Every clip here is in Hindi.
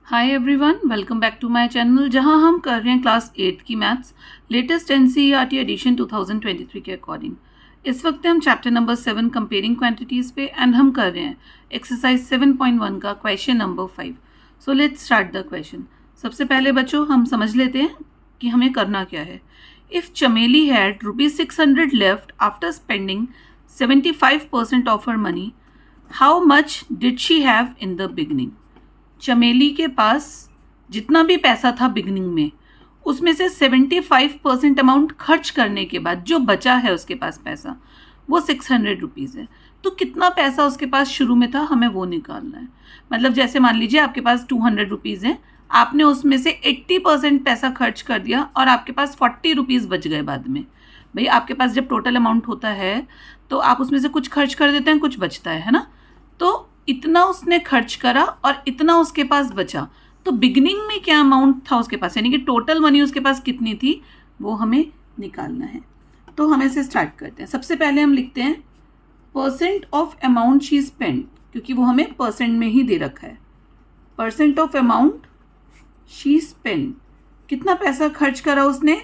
Hi everyone, welcome back to my channel जहां हम कर रहे हैं क्लास 8 की मैथ्स लेटेस्ट एनसीईआरटी एडिशन 2023 के अकॉर्डिंग। इस वक्त हम चैप्टर नंबर 7 कंपेयरिंग क्वांटिटीज़ पे एंड हम कर रहे हैं एक्सरसाइज 7.1 का question number 5। So let's start the question. सबसे पहले बच्चों हम समझ लेते हैं कि हमें करना क्या है। इफ़ चमेली had ₹600 left after spending 75% of her money, how much did she have in the beginning. चमेली के पास जितना भी पैसा था बिगनिंग में, उसमें से 75% अमाउंट खर्च करने के बाद जो बचा है उसके पास पैसा, वो 600 रुपीज़ है। तो कितना पैसा उसके पास शुरू में था, हमें वो निकालना है। मतलब जैसे मान लीजिए आपके पास 200 रुपीज़ हैं, आपने उसमें से 80% पैसा खर्च कर दिया और आपके पास 40 रुपीज़ बच गए बाद में। भाई आपके पास जब टोटल अमाउंट होता है तो आप उसमें से कुछ खर्च कर देते हैं, कुछ बचता है ना। तो इतना उसने खर्च करा और इतना उसके पास बचा, तो बिगिनिंग में क्या अमाउंट था उसके पास, यानी कि टोटल मनी उसके पास कितनी थी, वो हमें निकालना है। तो हम ऐसे स्टार्ट करते हैं। सबसे पहले हम लिखते हैं percent of amount she spend, क्योंकि वो हमें परसेंट में ही दे रखा है। Percent of amount she spend, कितना पैसा खर्च करा उसने,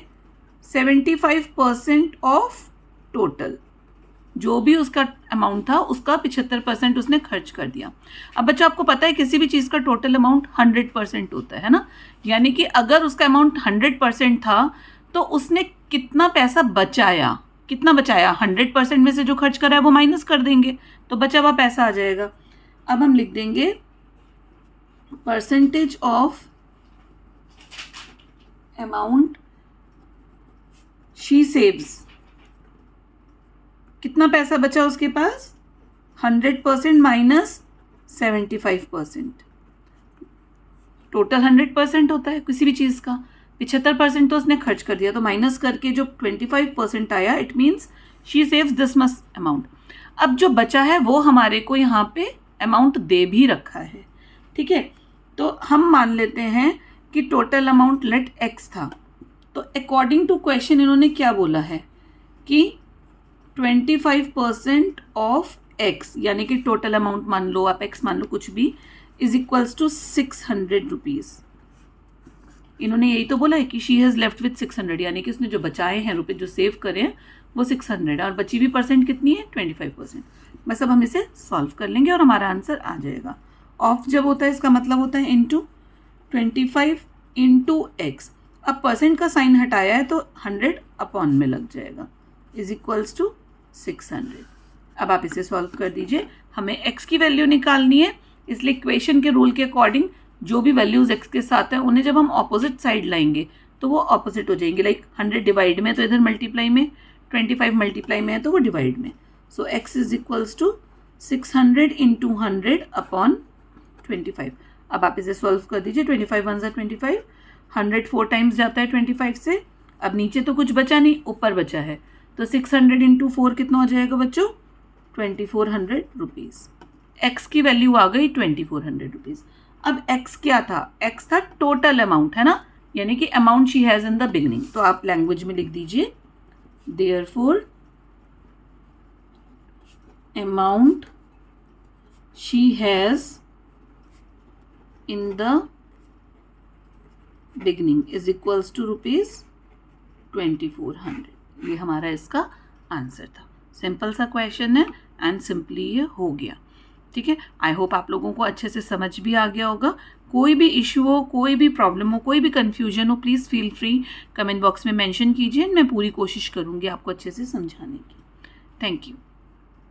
75% ऑफ टोटल, जो भी उसका अमाउंट था उसका 75% उसने खर्च कर दिया। अब बच्चों आपको पता है किसी भी चीज़ का टोटल अमाउंट 100% होता है ना, यानी कि अगर उसका अमाउंट 100% था तो उसने कितना पैसा बचाया, कितना बचाया, 100% में से जो खर्च करा है वो माइनस कर देंगे तो बचा हुआ पैसा आ जाएगा। अब हम लिख देंगे percentage of amount she saves, कितना पैसा बचा उसके पास, 100% माइनस 75%। टोटल 100% होता है किसी भी चीज़ का, 75% तो उसने खर्च कर दिया, तो माइनस करके जो 25% आया, it means she saves this much amount. अब जो बचा है वो हमारे को यहाँ पे अमाउंट दे भी रखा है, ठीक है। तो हम मान लेते हैं कि टोटल अमाउंट लेट एक्स था। तो अकॉर्डिंग टू क्वेश्चन इन्होंने क्या बोला है कि 25% ऑफ एक्स, यानी कि टोटल अमाउंट मान लो आप, एक्स मान लो कुछ भी, इज इक्वल्स टू 600 रुपीज़। इन्होंने यही तो बोला है कि शी हैज़ लेफ्ट विथ 600, यानी कि उसने जो बचाए हैं रुपए, जो सेव करे हैं वो 600 है और बची हुई परसेंट कितनी है, 25%। बस अब हम इसे सॉल्व कर लेंगे और हमारा आंसर आ जाएगा। ऑफ जब होता है इसका मतलब होता है इंटू 25 इंटू एक्स। अब परसेंट का साइन हटाया है तो 100 अपॉन में लग जाएगा, इज इक्वल्स टू 600। अब आप इसे सॉल्व कर दीजिए। हमें x की वैल्यू निकालनी है, इसलिए इक्वेशन के रूल के अकॉर्डिंग जो भी वैल्यूज x के साथ हैं उन्हें जब हम ऑपोजिट साइड लाएंगे तो वो ऑपोजिट हो जाएंगे। लाइक 100 डिवाइड में तो इधर मल्टीप्लाई में, 25 मल्टीप्लाई में है तो वो डिवाइड में। So x is equals to 600 into 100 upon 25। अब आप इसे सॉल्व कर दीजिए। 25 1 25, 100 4 टाइम्स जाता है 25 से। अब नीचे तो कुछ बचा नहीं, ऊपर बचा है, तो 600 इंटू 4 कितना हो जाएगा बच्चों, 2400 रुपीज़। एक्स की वैल्यू आ गई 2400 रुपीज़। अब एक्स क्या था, एक्स था टोटल अमाउंट, है ना, यानी कि amount she has in the beginning. तो आप लैंग्वेज में लिख दीजिए therefore amount she has in the beginning is equals to ₹2400। ये हमारा इसका आंसर था। सिंपल सा क्वेश्चन है एंड सिंपली ये हो गया, ठीक है। आई होप आप लोगों को अच्छे से समझ भी आ गया होगा। कोई भी इशू हो, कोई भी प्रॉब्लम हो, कोई भी कन्फ्यूजन हो, please feel free comment box में मेंशन कीजिए। मैं पूरी कोशिश करूँगी आपको अच्छे से समझाने की। Thank you.